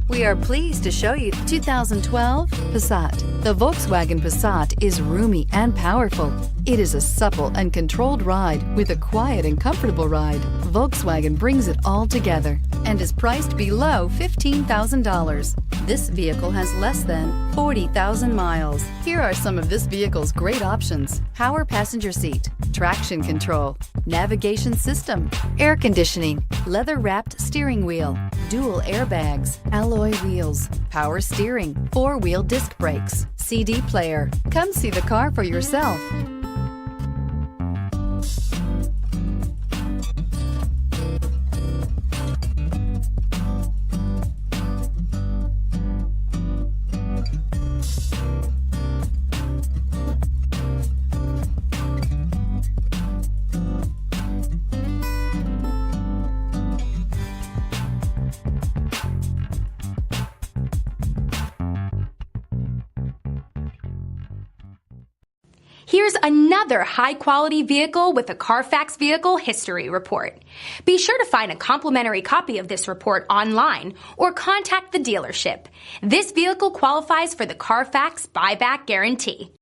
We are pleased to show you 2012 Passat. The Volkswagen Passat is roomy and powerful. It is a supple and controlled ride with a quiet and comfortable ride. Volkswagen brings it all together and is priced below $15,000. This vehicle has less than 40,000 miles. Here are some of this vehicle's great options: power passenger seat, traction control, navigation system, air conditioning, leather-wrapped steering wheel, dual airbags, alloy wheels, power steering, four-wheel disc brakes, CD player. Come see the car for yourself. Here's another high-quality vehicle with a Carfax Vehicle History Report. Be sure to find a complimentary copy of this report online or contact the dealership. This vehicle qualifies for the Carfax Buyback Guarantee.